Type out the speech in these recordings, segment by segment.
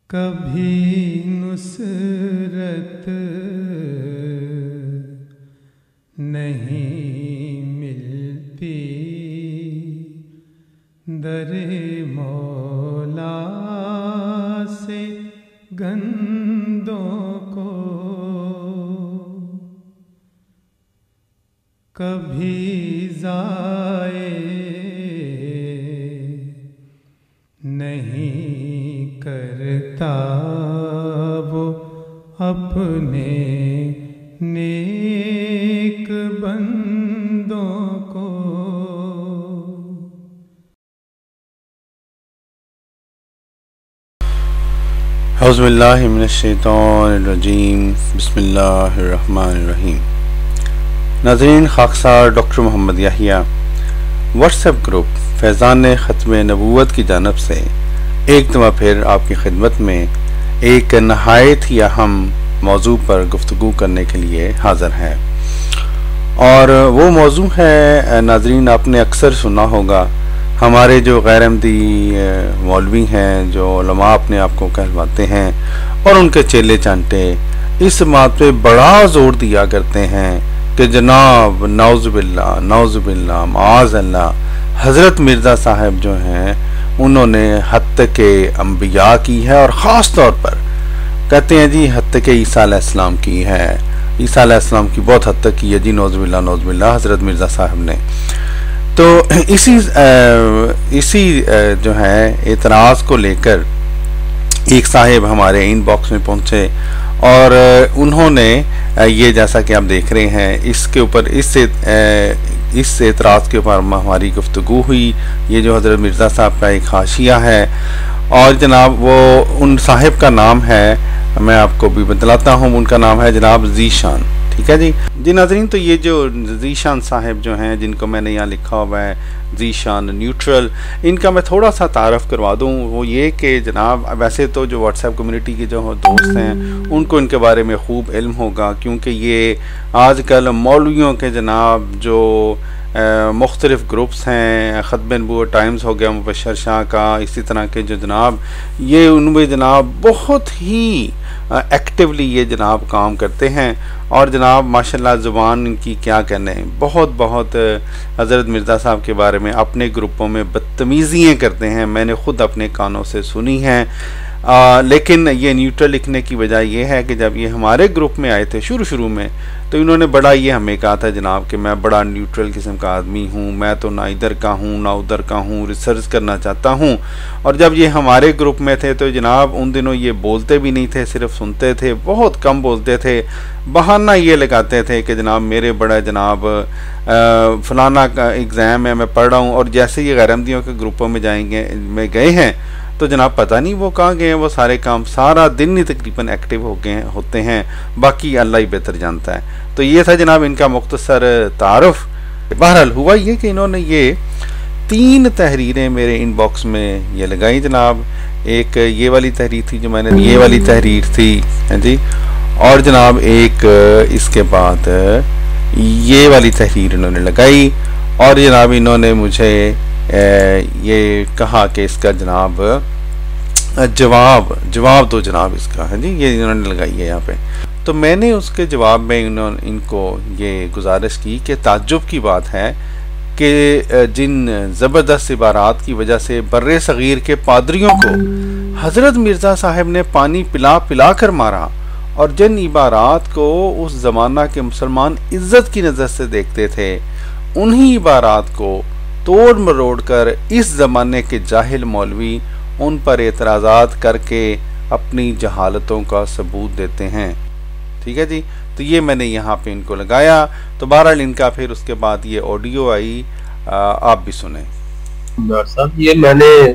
कभी नुसरत नहीं मिलती दरे मौला से गंदों को, कभी जाए नहीं करता वो अपने नेक बंदों को। औज़ुबिल्लाहि मिनश्शैतानिर्रजीम, बिस्मिल्लाहिर्रहमानिर्रहीम। नाज़रीन, खाकसार doctor Mohammad Yahya WhatsApp group Faizan ख़त्म नबूवत की जानिब से एक दफ़ा फिर आपकी खिदमत में एक नहायत ही अहम मौजू पर गुफ्तगू करने के लिए हाज़िर है। और वो मौजू है, नाज़रीन आपने अक्सर सुना होगा, हमारे जो गैर अहमदी मौलवी हैं, जो उलमा अपने आप को कहलवाते हैं और उनके चेले चांटे इस बात पे बड़ा ज़ोर दिया करते हैं कि जनाब नौज़ुबिल्लाह माअज़ल्लाह हज़रत मिर्ज़ा साहब जो हैं उन्होंने हत्ते के अम्बिया की है, और ख़ास तौर पर कहते हैं जी हत्ते के ईसा अलैहिस्सलाम की है। ईसा अलैहिस्सलाम की बहुत हद तक की है जी, नौज़ुबिल्लाह हज़रत मिर्ज़ा साहब ने। तो इसी जो है एतराज़ को लेकर एक साहिब हमारे इनबॉक्स में पहुंचे और उन्होंने ये, जैसा कि आप देख रहे हैं, इसके ऊपर इस एतराज़ के ऊपर हमारी गुफ्तगू हुई। ये जो हज़रत मिर्ज़ा साहब का एक हाशिया है, और जनाब वो उन साहिब का नाम है, मैं आपको भी बतलाता हूँ, उनका नाम है जनाब ज़ीशान। ठीक है जी नाज़रीन, तो ये जो ज़ीशान साहिब जो हैं, जिनको मैंने यहाँ लिखा हुआ है ज़ीशान न्यूट्रल, इनका मैं थोड़ा सा तारफ़ करवा दूँ। वो ये कि जनाब वैसे तो जो व्हाट्सएप कम्युनिटी के जो दोस्त हैं उनको इनके बारे में खूब इल्म होगा, क्योंकि ये आजकल मौलवियों के जनाब जो मुख्तलिफ़ ग्रुप्स हैं, ख़त्म नबूवत टाइम्स हो गया मुबश्शिर शाह का, इसी तरह के जो जनाब ये उनमें जनाब बहुत ही एक्टिवली ये जनाब काम करते हैं। और जनाब माशाल्लाह ज़ुबान इनकी क्या कहने, बहुत हज़रत मिर्ज़ा साहब के बारे में अपने ग्रुपों में बदतमीज़ियाँ करते हैं, मैंने ख़ुद अपने कानों से सुनी हैं। लेकिन ये न्यूट्रल लिखने की वजह यह है कि जब ये हमारे ग्रुप में आए थे शुरू में, तो इन्होंने बड़ा ये हमें कहा था जनाब कि मैं बड़ा न्यूट्रल किस्म का आदमी हूँ, मैं तो ना इधर का हूँ ना उधर का हूँ, रिसर्च करना चाहता हूँ। और जब ये हमारे ग्रुप में थे तो जनाब उन दिनों ये बोलते भी नहीं थे, सिर्फ सुनते थे, बहुत कम बोलते थे। बहाना ये लगाते थे कि जनाब मेरे बड़ा जनाब फलाना का एग्ज़ाम है, मैं पढ़ रहा हूँ। और जैसे ये गैर अहमदियों के ग्रुपों में गए हैं तो जनाब पता नहीं वो कहाँ गए हैं, वो सारे काम सारा दिन ही तकरीबन एक्टिव होते हैं, बाकी अल्लाह ही बेहतर जानता है। तो ये था जनाब इनका मुख्तसर तारुफ। बहरहाल हुआ ये कि इन्होंने ये 3 तहरीरें मेरे इनबॉक्स में ये लगाई जनाब। एक ये वाली तहरीर थी जो मैंने, ये वाली तहरीर थी है जी, और जनाब एक इसके बाद ये वाली तहरीर इन्होंने लगाई। और जनाब इन्होंने मुझे ये कहा कि इसका जनाब जवाब दो जनाब इसका, है जी, ये इन्होंने लगाई है यहाँ पे। तो मैंने उसके जवाब में इनको ये गुजारिश की कि ताज्जुब की बात है कि जिन ज़बरदस्त इबारात की वजह से बर्रे सगीर के पादरियों को हज़रत मिर्ज़ा साहब ने पानी पिला कर मारा, और जिन इबारात को उस ज़माना के मुसलमान इज़्ज़त की नज़र से देखते थे, उन्हीं इबारात को तोड़ मरोड़ कर इस ज़माने के जाहिल मौलवी उन पर एतराज़ात करके अपनी जहालतों का सबूत देते हैं। ठीक है जी, तो ये मैंने यहाँ पे इनको लगाया। तो बहरहाल इनका फिर उसके बाद ये ऑडियो आई, आप भी सुने। डॉक्टर साहब, ये मैंने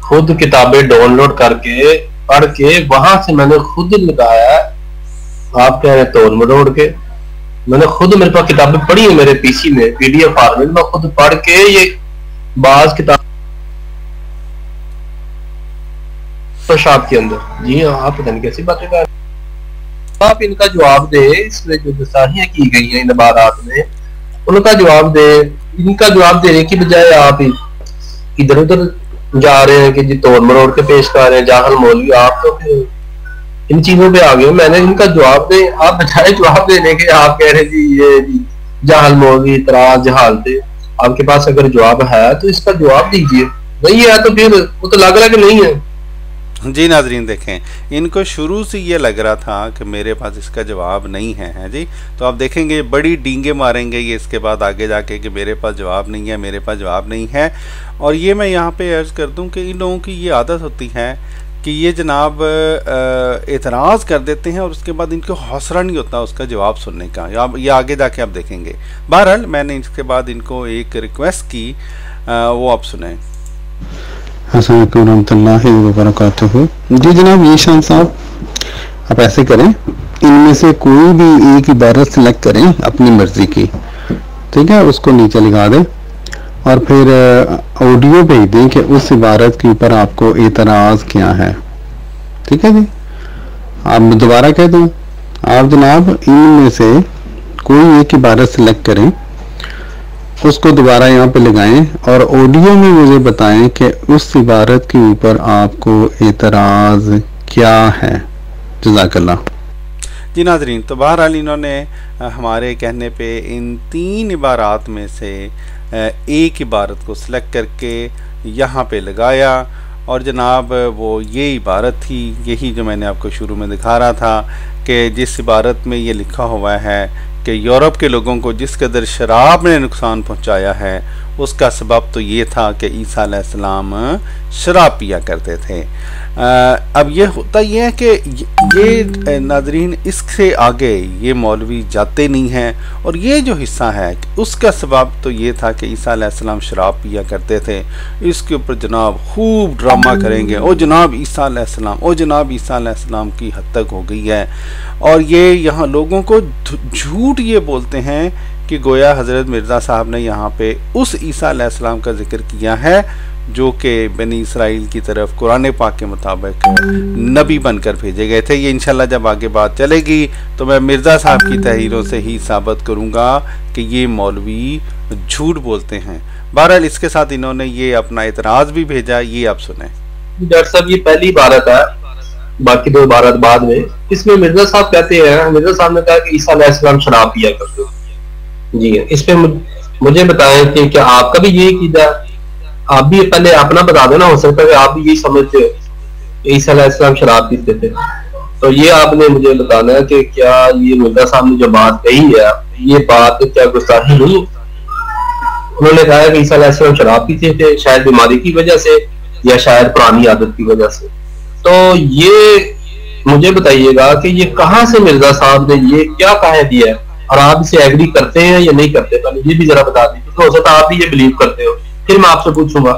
खुद किताबें डाउनलोड करके पढ़ के वहां से मैंने खुद लगाया। आप कह रहे तोड़ मरोड़ के, मैंने खुद, मेरे पास किताबें पढ़ी है मेरे पीसी में पीडीएफ फॉर्मेट में, खुद पढ़ के ये बाज किताब शॉप के अंदर। जी हाँ, आप पता नहीं कैसी बातें कर, आप इनका जवाब दे, इसमें जो दस्तानियां की गई हैं इन इबारात में, उनका जवाब दे। इनका जवाब देने की बजाय आप इधर उधर जा रहे हैं कि जी तोड़ मरोड़ के पेश कर रहे हैं जाहल मौलवी, आप तो फिर इन चीजों पे आ गए। मैंने इनका जवाब दे, आप बजाय जवाब देने के आप कह रहे जी ये जी जाहल मौलवी इतराज जहालते। आपके पास अगर जवाब है तो इसका जवाब दीजिए, नहीं है तो फिर वो तो लग रहा कि नहीं है। जी नाजरीन देखें, इनको शुरू से ये लग रहा था कि मेरे पास इसका जवाब नहीं है जी। तो आप देखेंगे बड़ी डींगे मारेंगे ये इसके बाद आगे जाके कि मेरे पास जवाब नहीं है, मेरे पास जवाब नहीं है। और ये मैं यहाँ पे अर्ज़ कर दूँ कि इन लोगों की ये आदत होती है कि ये जनाब एतराज़ कर देते हैं और उसके बाद इनको हौसला नहीं होता उसका जवाब सुनने का। ये आगे जाके आप देखेंगे। बहरहाल मैंने इसके बाद इनको एक रिक्वेस्ट की, वो आप सुने। अस्सलाम रहमतुल्लाहि व बरकातुहू। जी जनाब ईशान साहब, आप ऐसे करें, इनमें से कोई भी एक इबारत सेलेक्ट करें अपनी मर्जी की, ठीक है, उसको नीचे लगा दें और फिर ऑडियो भेज दें कि उस इबारत के ऊपर आपको एतराज़ क्या है, ठीक है जी। आप दोबारा कह दूं, आप जनाब इनमें से कोई एक इबारत सेलेक्ट करें, उसको दोबारा यहाँ पे लगाएं और ऑडियो में मुझे बताएं कि उस इबारत के ऊपर आपको एतराज़ क्या है। जज़ाकल्लाह। जी नाज़रीन, तो बहरहाल इन्होंने हमारे कहने पे इन 3 इबारात में से एक इबारत को सिलेक्ट करके यहाँ पे लगाया और जनाब वो ये इबारत थी, यही जो मैंने आपको शुरू में दिखा रहा था कि जिस इबारत में ये लिखा हुआ है कि यूरोप के लोगों को जिस कदर शराब ने नुकसान पहुंचाया है उसका सबब तो ये था कि ईसा अलैहिस्सलाम शराब पिया करते थे। अब ये होता ये है कि ये नाज़रीन इससे आगे ये मौलवी जाते नहीं हैं और ये जो हिस्सा है उसका सबब तो ये था कि ईसा अलैहिस्सलाम शराब पिया करते थे। इसके ऊपर जनाब खूब ड्रामा करेंगे, ओ जनाब ईसा अलैहिस्सलाम, ओ जनाब ईसा अलैहिस्सलाम की हद तक हो गई है। और ये यहाँ लोगों को झूठ ये बोलते हैं कि गोया हज़रत मिर्ज़ा साहब ने यहाँ पे उस ईसा अलैहिस्सलाम का जिक्र किया है जो कि बनी इसराइल की तरफ कुरान पाक के मुताबिक नबी बनकर भेजे गए थे। ये इंशाल्लाह जब आगे बात चलेगी तो मैं मिर्ज़ा साहब की तहरीरों से ही साबित करूँगा कि ये मौलवी झूठ बोलते हैं। बहरहाल इसके साथ इन्होंने ये अपना एतराज़ भी भेजा, ये आप सुने। डॉक्टर साहब ये पहली इबारत है, बाकी 2 इबारत बाद में। इसमें मिर्ज़ा साहब कहते हैं, मिर्ज़ा साहब ने कहा कि ईसा अलैहिस्सलाम शराब पिया करते जी। इस पे मुझे बताएं कि क्या आपका भी यही कीदा? आप भी पहले अपना बता देना, हो सकता है कि आप भी यही समझते हो ईसा अलैहिस्सलाम शराब पीते थे। तो ये आपने मुझे बताना है कि क्या ये मिर्ज़ा साहब ने जो बात कही है ये बात क्या गुस्ताखी नहीं? उन्होंने कहा कि ईसा अलैहिस्सलाम शराब पीते थे, शायद बीमारी की वजह से या शायद पुरानी आदत की वजह से। तो ये मुझे बताइएगा कि ये कहाँ से मिर्ज़ा साहब ने ये क्या कह दिया है और आप इसे एग्री करते हैं या नहीं करते? पहले ये भी जरा बता दीजिए, तो हो सकता है आप भी ये बिलीव करते हो। फिर मैं आपसे पूछूंगा,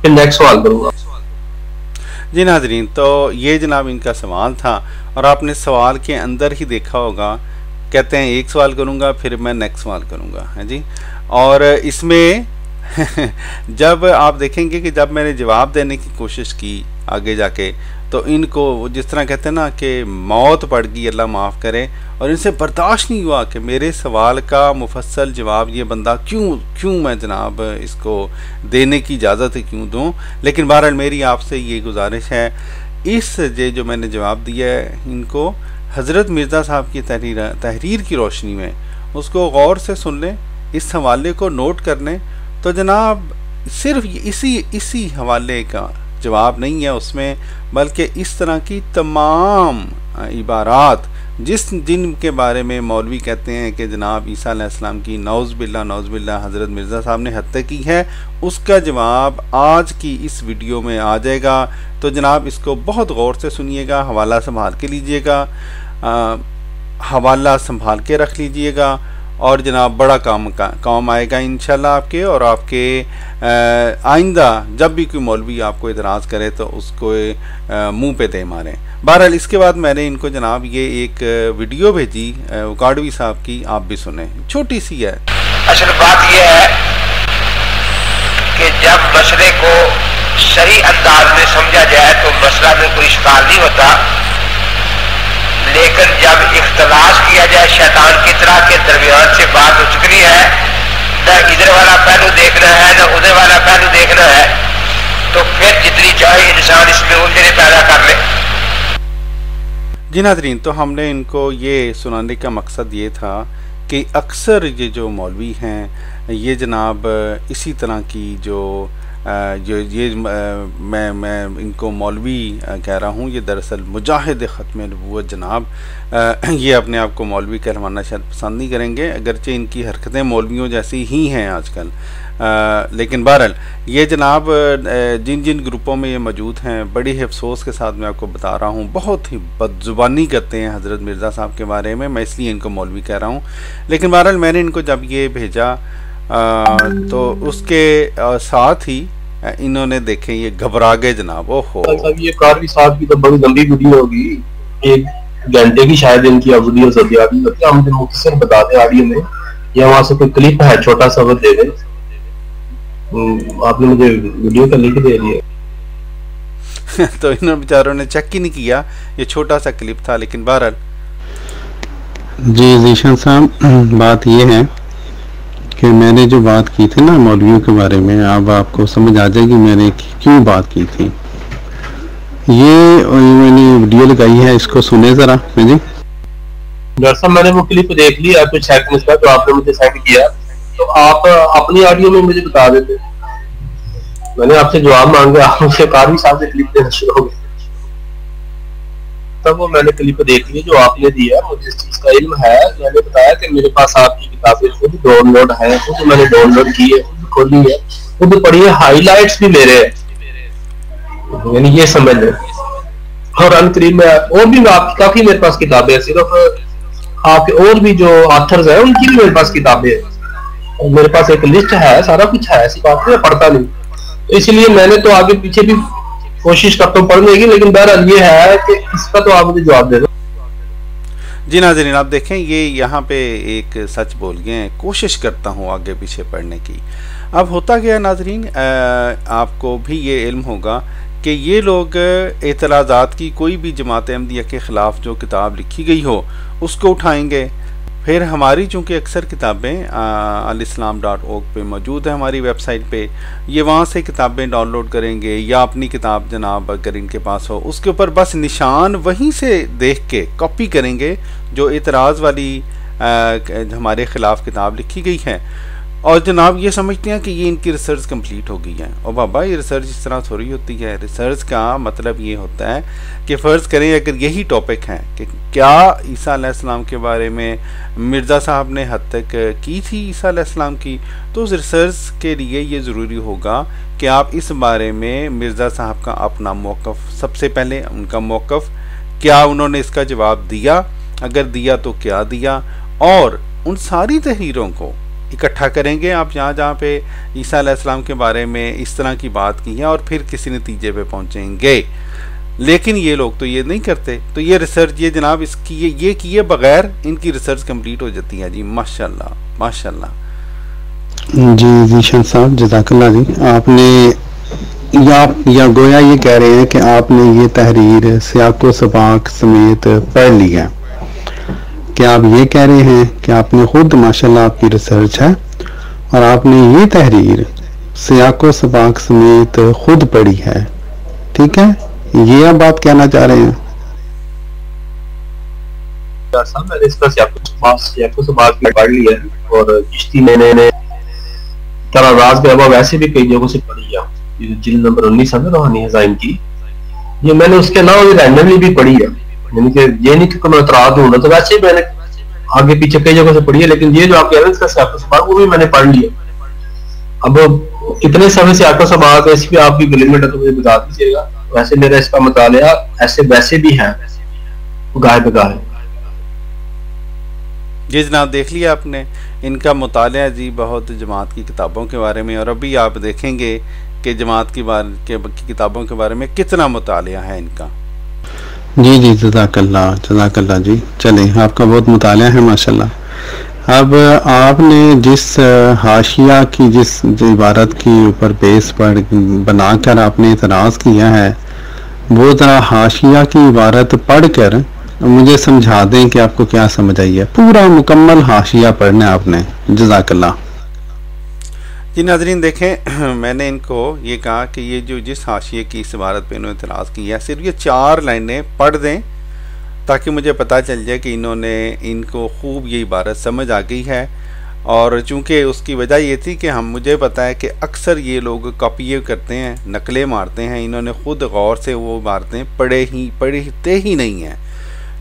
फिर नेक्स्ट सवाल करूंगा। जी नाज़रीन, तो ये जनाब इनका सवाल था और आपने सवाल के अंदर ही देखा होगा, कहते हैं एक सवाल करूंगा फिर मैं नेक्स्ट सवाल करूंगा, है जी। और इसमें जब आप देखेंगे कि जब मैंने जवाब देने की कोशिश की आगे जाके तो इनको जिस तरह कहते हैं ना कि मौत पड़ गई, अल्लाह माफ़ करे, और इनसे बर्दाश्त नहीं हुआ कि मेरे सवाल का मुफस्सल जवाब ये बंदा क्यों मैं जनाब इसको देने की इजाज़त क्यों दूँ। लेकिन बहरहाल मेरी आपसे ये गुजारिश है, इस जो मैंने जवाब दिया है इनको हज़रत मिर्ज़ा साहब की तहरीर की रोशनी में उसको गौर से सुन लें, इस हवाले को नोट कर लें। तो जनाब सिर्फ इसी हवाले का जवाब नहीं है उसमें, बल्कि इस तरह की तमाम इबारात जिनके बारे में मौलवी कहते हैं कि जनाब ईसा अलैहिस्सलाम की नौज़ बिल्ला हज़रत मिर्ज़ा साहब ने हत्या की है, उसका जवाब आज की इस वीडियो में आ जाएगा। तो जनाब इसको बहुत गौर से सुनिएगा, हवाला संभाल के लीजिएगा, हवाला संभाल के रख लीजिएगा और जनाब बड़ा काम आएगा इंशाल्लाह आपके। और आपके आइंदा जब भी कोई मौलवी आपको इतराज़ करे तो उसको मुंह पे दे मारें। बहरहाल इसके बाद मैंने इनको जनाब ये एक वीडियो भेजी उकाड़वी साहब की, आप भी सुने, छोटी सी है। असल बात यह है कि जब मसले को सही अंदाज में समझा जाए तो मसला में कोई इश्काल नहीं होता, लेकिन जब इख्तलास किया जाए शैतान की तरह के दरमियान से बात उठ रही है, न इधर वाला पहलू देखना है न उधर वाला पहलू देखना है, तो फिर जितनी चाहे इंसान इसमें उलझने पैदा कर ले। जी नाज़रीन, तो हमने इनको ये सुनाने का मकसद ये था कि अक्सर ये जो मौलवी हैं ये जनाब इसी तरह की जो मैं इनको मौलवी कह रहा हूँ, ये दरअसल मुजाहिद ख़त्म नबूवत जनाब ये अपने आप को मौलवी कहलवाना शायद पसंद नहीं करेंगे, अगरचे इनकी हरकतें मौलवियों जैसी ही हैं आजकल। लेकिन बहरहाल ये जनाब जिन जिन ग्रुपों में ये मौजूद हैं, बड़ी ही अफसोस के साथ मैं आपको बता रहा हूँ, बहुत ही बदजुबानी करते हैं हज़रत मिर्ज़ा साहब के बारे में। मैं इसलिए इनको मौलवी कह रहा हूँ। लेकिन बहरहाल मैंने इनको जब ये भेजा तो उसके साथ ही इन्होंने देखे ये घबरा गए जनाब। ओहो ये कारवी साहब की तो बड़ी लंबी वीडियो होगी, 1 घंटे की शायद इनकी वीडियो होती है। हम मुख्तसर बता दें ऑडियो में, या वहां से कोई क्लिप है छोटा सा वो दे दें। आपने मुझे वीडियो का लिंक दे दिया तो इन बेचारों ने चेक ही नहीं किया, ये छोटा सा क्लिप था। लेकिन बहरहाल जी जीशान साहब, बात ये है कि मैंने जो बात की थी ना मौलवियों के बारे में, अब आपको समझ आ जाएगी मैंने क्यों बात की थी। ये मैंने वीडियो लगाई है, इसको सुने जरा। जी डॉक्टर साहब, मैंने वो क्लिप देख ली, आपको चेक में जो आपने मुझे सेंड किया, तो आप अपनी ऑडियो में मुझे बता देते। मैंने आपसे जवाब मांगा, आप मुझसे कारवी साहब से क्लिप देना शुरू हो गए। तब वो मैंने क्लिप देख ली जो आपने दिया, मुझे इस चीज का इल्म है। मैंने बताया कि मेरे पास आपकी किताबें खुद डाउनलोड है, खुद मैंने डाउनलोड की है, खुद खोली है, खुद पढ़ी है, हाईलाइट्स भी मेरे हैं, यानी ये समझ लें। और अनकरीब में और भी आपकी काफी मेरे पास किताबें हैं, सिर्फ आपके और भी जो ऑथर्स हैं उनकी भी मेरे पास किताबें हैं। मेरे पास एक लिस्ट है, सारा कुछ है, ऐसी बात नहीं पढ़ता नहीं। तो इसलिए मैंने तो आगे पीछे भी कोशिश करता हूँ पढ़ने की, लेकिन बहरहाल ये है कि इसका तो आप मुझे जवाब दे दो। जी नाज़रीन, आप देखें ये यहाँ पे एक सच बोल गए हैं, कोशिश करता हूँ आगे पीछे पढ़ने की। अब होता क्या नाज़रीन, आपको भी ये इल्म होगा कि ये लोग एतराज़ात की कोई भी जमात अहमदिया के ख़िलाफ़ जो किताब लिखी गई हो उसको उठाएंगे। फिर हमारी चूँकि अक्सर किताबें alislam.org पे मौजूद है हमारी वेबसाइट पे, ये वहाँ से किताबें डाउनलोड करेंगे, या अपनी किताब जनाब अगर इनके पास हो उसके ऊपर बस निशान वहीं से देख के कॉपी करेंगे जो एतराज़ वाली हमारे ख़िलाफ़ किताब लिखी गई है, और जनाब ये समझते हैं कि ये इनकी रिसर्च कंप्लीट हो गई है। और बाबा ये रिसर्च इस तरह थोड़ी होती है। रिसर्च का मतलब ये होता है कि फ़र्ज़ करें अगर यही टॉपिक है कि क्या ईसा अलैहिस्सलाम के बारे में मिर्ज़ा साहब ने हद तक की थी ईसा अलैहिस्सलाम की, तो उस रिसर्च के लिए ये ज़रूरी होगा कि आप इस बारे में मिर्ज़ा साहब का अपना मौक़िफ़, सबसे पहले उनका मौक़िफ़, क्या उन्होंने इसका जवाब दिया, अगर दिया तो क्या दिया, और उन सारी तहरीरों को इकट्ठा करेंगे आप जहाँ पे ईसा अलैहिस्सलाम के बारे में इस तरह की बात की है, और फिर किसी नतीजे पे पहुँचेंगे। लेकिन ये लोग तो ये नहीं करते। तो ये रिसर्च ये जनाब इसकी ये किए बगैर इनकी रिसर्च कंप्लीट हो जाती है। जी माशाल्लाह माशाल्लाह। जी जीशान साहब जज़ाकल्लाह जी, आपने या गोया ये कह रहे हैं कि आपने ये तहरीर सियाको सबाक समेत पढ़ ली है। क्या आप ये कह रहे हैं कि आपने खुद माशाल्लाह आपकी रिसर्च है और आपने ये तहरीर सियाको सबाक समेत खुद पढ़ी है, ठीक है? ये आप बात कहना चाह रहे हैं? मैंने इसका सियाको सबाक पढ़ लिया है, और चिश्ती मैंने तराज़ में वैसे भी कई जगहों से पढ़ी है। जिल्द नंबर 19 है रूहानी हज़ाइम की, ये मैंने उसके अलावा रैंडमली भी पढ़ी है। यानी कि ये नहीं कि मैं एतराज़ हूँ, तो वैसे ही मैंने आगे पीछे कई जगह से पढ़ी है। लेकिन ये जो आप कह रहे हैं इसका सियाको सबाक वो भी मैंने पढ़ लिया। अब कितने समय सियाको सबाक ऐसी भी आपकी लिमिट है तो मुझे बता दीजिएगा। वैसे मेरा इसका मुतालिया ऐसे वैसे भी है गाहे बगाहे। जी जनाब, देख लिया आपने इनका मुतालिया जी बहुत जमात की किताबों के बारे में, और अभी आप देखेंगे कि जमात की किताबों के बारे में कितना मुतालिया है इनका। जी जी जज़ाकल्लाह जी। चलें, आपका बहुत मुतालिया है माशाल्लाह। अब आपने जिस हाशिया की जिस इबारत की ऊपर बेस पर बनाकर आपने इतराज़ किया है, वो ज़रा हाशिया की इबारत पढ़कर मुझे समझा दें कि आपको क्या समझ आई है। पूरा मुकम्मल हाशिया पढ़ना है आपने। जज़ाकल्लाह। जी नाज़रीन देखें, मैंने इनको ये कहा कि ये जो जिस हाशिए की इस इबारत पे इन्होंने इतराज़ किया, सिर्फ ये 4 लाइनें पढ़ दें ताकि मुझे पता चल जाए कि इनको खूब ये इबारत समझ आ गई है। और चूँकि उसकी वजह ये थी कि मुझे पता है कि अक्सर ये लोग कॉपी करते हैं, नकलें मारते हैं, इन्होंने ख़ुद गौर से वो इबारतें पढ़ते ही नहीं हैं।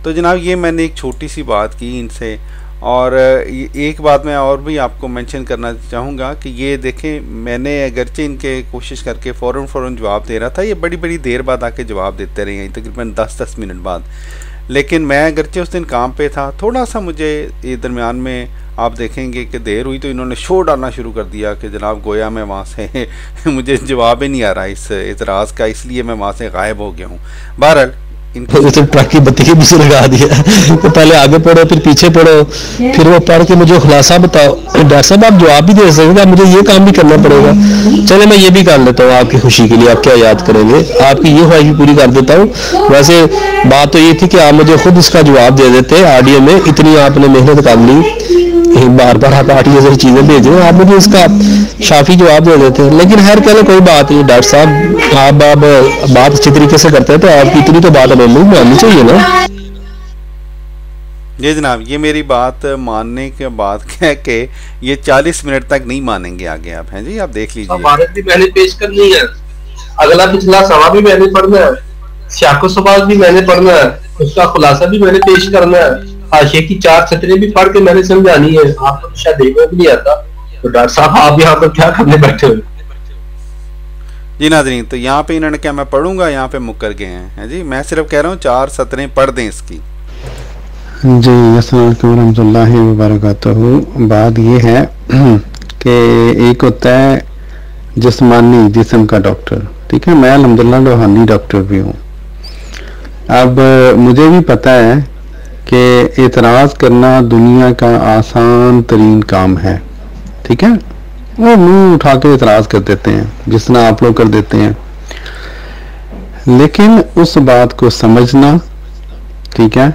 तो जनाब ये मैंने एक छोटी सी बात की इनसे। और एक बात मैं और भी आपको मेंशन करना चाहूँगा कि ये देखें, मैंने अगरचे इनके कोशिश करके फ़ौरन जवाब दे रहा था, ये बड़ी देर बाद आके जवाब देते रहे हैं, तकरीबन 10 मिनट बाद। लेकिन मैं अगरचे उस दिन काम पे था, थोड़ा सा मुझे ये दरमियान में आप देखेंगे कि देर हुई तो इन्होंने शोर डालना शुरू कर दिया कि जनाब गोया मैं वहाँ से मुझे जवाब ही नहीं आ रहा इस एतराज़ का, इसलिए मैं वहाँ से गायब हो गया हूँ। बहरहाल तो ट्रक की बत्ती के पीछे लगा दिया तो पहले आगे पढ़ो फिर पीछे पढ़ो, फिर वो पढ़ के मुझे खुलासा बताओ। डॉक्टर साहब आप जवाब भी दे सकते हैं, मुझे ये काम भी करना पड़ेगा। चले मैं ये भी कर लेता हूँ आपकी खुशी के लिए, आप क्या याद करेंगे, आपकी ये ख्वाहिश भी पूरी कर देता हूँ। वैसे बात तो ये थी कि आप मुझे खुद इसका जवाब दे देते ऑडियो में, इतनी आपने मेहनत कर ली, बार बार आप ऑडियो से चीजें भेज रहे हैं, आप मुझे इसका शाफी जवाब दे देते हैं। लेकिन खैर कहने कोई बात नहीं, डॉक्टर साहब आप बात अच्छी तरीके से करते हैं तो आपकी इतनी तो बात हमें माननी चाहिए ना। जी जनाब, ये मेरी बात मानने के बाद कह के ये 40 मिनट तक नहीं मानेंगे आगे आप, हैं जी, आप देख लीजिए। भारत भी मैंने पेश करनी है, अगला पिछला सवाल भी मैंने पढ़ना है, शाको सवाल भी मैंने पढ़ना है, उसका खुलासा भी मैंने पेश करना है, हाशिए की 4 सतरें भी पढ़ के मैंने समझानी है। आपको तो शायद देखने भी नहीं आता, तो डॉक्टर साहब आप यहाँ पर क्या करने बैठे हुए? जी नाज़रीन, तो यहाँ पे इन्होंने क्या मैं पढ़ूंगा, यहाँ पे मुकर गए हैं जी। मैं सिर्फ कह रहा हूँ 4 सतरें पढ़ दें इसकी। जी अस्सलाम वालेकुम रहमतुल्लाहि व बरकातहू। बात ये है कि एक होता है जिस्मानी जिस्म का डॉक्टर, ठीक है, मैं अल्हम्दुलिल्लाह रूहानी डॉक्टर भी हूँ। अब मुझे भी पता है कि एतराज़ करना दुनिया का आसान तरीन काम है, ठीक है, वो मुंह उठा के एतराज़ कर देते हैं जिस तरह आप लोग कर देते हैं। लेकिन उस बात को समझना, ठीक है,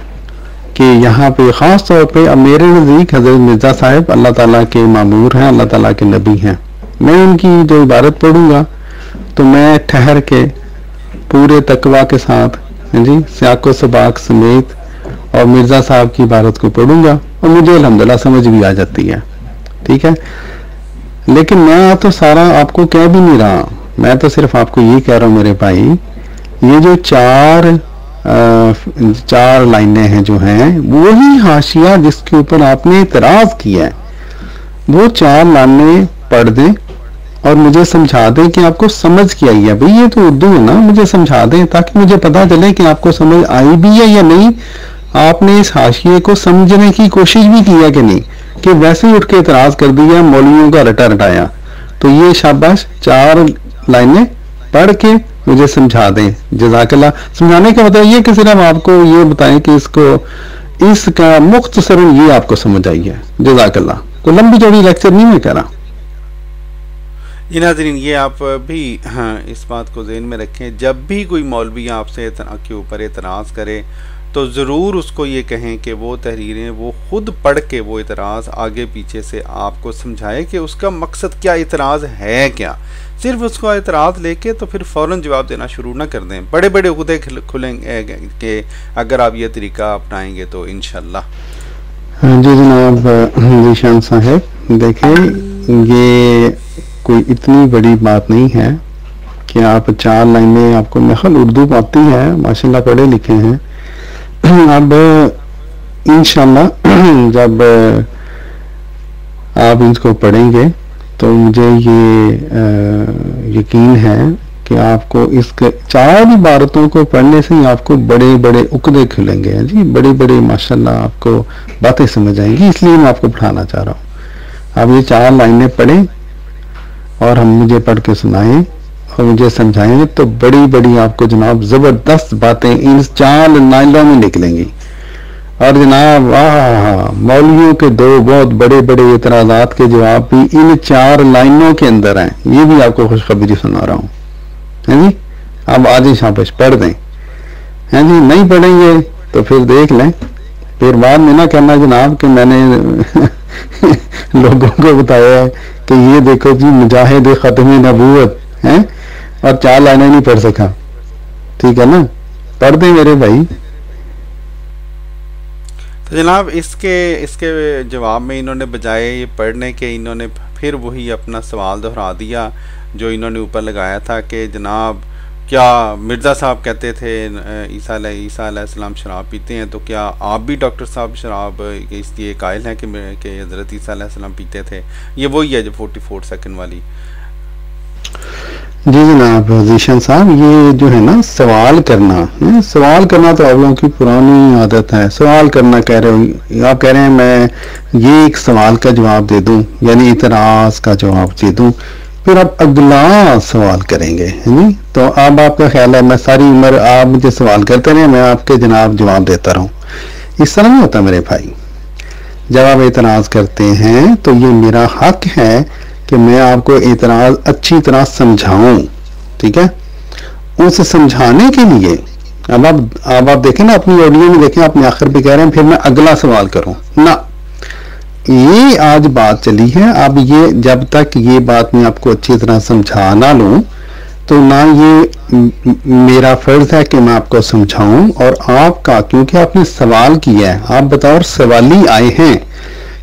कि यहाँ पे ख़ास तौर पे अब मेरे नज़दीक हज़रत मिर्ज़ा साहब अल्लाह ताला के मामूर हैं, अल्लाह ताला के नबी हैं। मैं उनकी जो इबारत पढ़ूंगा तो मैं ठहर के पूरे तकवा के साथ, जी, सियाको सबाक समेत और मिर्ज़ा साहब की इबारत को पढ़ूंगा और मुझे अल्हम्दुलिल्लाह समझ भी आ जाती है, ठीक है। लेकिन मैं तो सारा आपको कह भी नहीं रहा, मैं तो सिर्फ आपको ये कह रहा हूँ मेरे भाई, ये जो 4 लाइनें हैं जो हैं वही हाशिया जिसके ऊपर आपने इतराज किया है, वो 4 लाइनें पढ़ दें और मुझे समझा दें कि आपको समझ क्या आई है। भाई ये तो उर्दू है ना, मुझे समझा दें ताकि मुझे पता चले कि आपको समझ आई भी है या नहीं, आपने इस हाशिए को समझने की कोशिश भी की है कि नहीं, कि वैसे ही उठ के इतराज कर दिया, मौलवियों का रटा रटाया। तो ये शाबाश 4 लाइनें पढ़ के मुझे समझा दें, जज़ाकल्लाह। समझाने का मतलब ये कि सिर्फ आपको ये बताएं कि इसका मुख्तसरन ये आपको समझ आई है, जज़ाकल्लाह। कोई लंबी चौड़ी लेक्चर नहीं मैं कह रहा। जी नाज़रीन, ये आप भी इस बात को ज़हन में रखें, जब भी कोई मौलवी आपसे के ऊपर एतराज़ करे तो ज़रूर उसको ये कहें कि वो तहरीरें वो खुद पढ़ के वो एतराज़ आगे पीछे से आपको समझाए कि उसका मकसद क्या, एतराज़ है क्या। सिर्फ उसको एतराज़ लेके तो फिर फ़ौरन जवाब देना शुरू ना कर दें, बड़े बड़े उहदे खुलेंगे कि अगर आप ये तरीका अपनाएंगे तो इंशाल्लाह। जी जनाब जीशान साहब, देखें ये कोई इतनी बड़ी बात नहीं है कि आप 4 लाइनें, आपको महल उर्दू आती है, माशाल्लाह पढ़े लिखे हैं। अब इंशाल्लाह जब आप इसको पढ़ेंगे तो मुझे ये यकीन है कि आपको इसके 4 इबारतों को पढ़ने से ही आपको बड़े बड़े उकदे खुलेंगे जी, बड़े बड़े माशाल्लाह आपको बातें समझ आएंगी। इसलिए मैं आपको पढ़ाना चाह रहा हूँ। आप ये 4 लाइनें पढ़ें और हम मुझे पढ़ के सुनाएं और मुझे समझाएंगे तो बड़ी बड़ी आपको जनाब जबरदस्त बातें इन 4 लाइनों में निकलेंगी। और जनाब मौलवियों के 2 बहुत बड़े बड़े इतराजात के जवाब भी इन 4 लाइनों के अंदर हैं, ये भी आपको खुशखबरी सुना रहा हूँ, है जी। अब आज शाबाश पढ़ दें, है जी। नहीं पढ़ेंगे तो फिर देख लें, फिर बाद में ना कहना जनाब कि मैंने लोगों को बताया है कि ये देखो जी मुजाहिद खत्म नबूवत है, और 4 लाइनें नहीं पढ़ सका। ठीक है ना, पढ़ दे मेरे भाई। तो जनाब इसके जवाब में इन्होंने बजाय ये पढ़ने के, इन्होंने फिर वही अपना सवाल दोहरा दिया जो इन्होंने ऊपर लगाया था कि जनाब क्या मिर्ज़ा साहब कहते थे ईसा अलैहिस्सलाम शराब पीते हैं, तो क्या आप भी डॉक्टर साहब शराब इसलिए कायल हैं कि हज़रत ईसा अलैहिस्सलाम पीते थे? ये वही है जो 44 सेकंड वाली। जी जनाब जीशन साहब, ये जो है ना सवाल करना है, सवाल करना तो आप लोगों की पुरानी आदत है। सवाल करना कह रहे हो, आप कह रहे हैं मैं ये एक सवाल का जवाब दे दूं, यानी इतराज का जवाब दे दूं, फिर आप अगला सवाल करेंगे, है नहीं? तो अब आपका ख्याल है मैं सारी उम्र आप मुझे सवाल करते रहे, मैं आपके जनाब जवाब देता रहूं? इस तरह नहीं होता मेरे भाई। जब आप इतराज करते हैं तो ये मेरा हक है कि मैं आपको इतराज अच्छी तरह समझाऊं। ठीक है, उस समझाने के लिए अब आप देखें ना, अपनी ऑडियो में देखें, अपने आखिर पे कह रहे हैं फिर मैं अगला सवाल करूं ना, ये आज बात चली है। अब ये जब तक ये बात मैं आपको अच्छी तरह समझा ना लूं तो ना ये मेरा फर्ज है कि मैं आपको समझाऊं, और आपका, क्योंकि आपने सवाल किया है, आप बताओ सवाली आए हैं,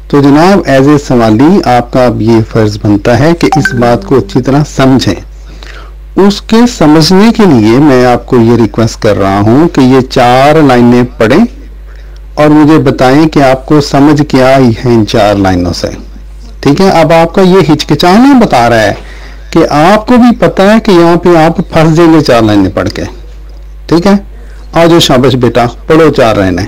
तो जनाब एज ए सवाली आपका अब ये फर्ज बनता है कि इस बात को अच्छी तरह समझें। उसके समझने के लिए मैं आपको ये रिक्वेस्ट कर रहा हूं कि ये 4 लाइनें पढ़ें और मुझे बताएं कि आपको समझ क्या आई है इन 4 लाइनों से। ठीक है, अब आपका ये हिचकिचाना बता रहा है कि आपको भी पता है कि यहाँ पे आप फंस जाएंगे 4 लाइनें पढ़ के। ठीक है, आज शाबाश बेटा, पढ़ो 4 लाइनें।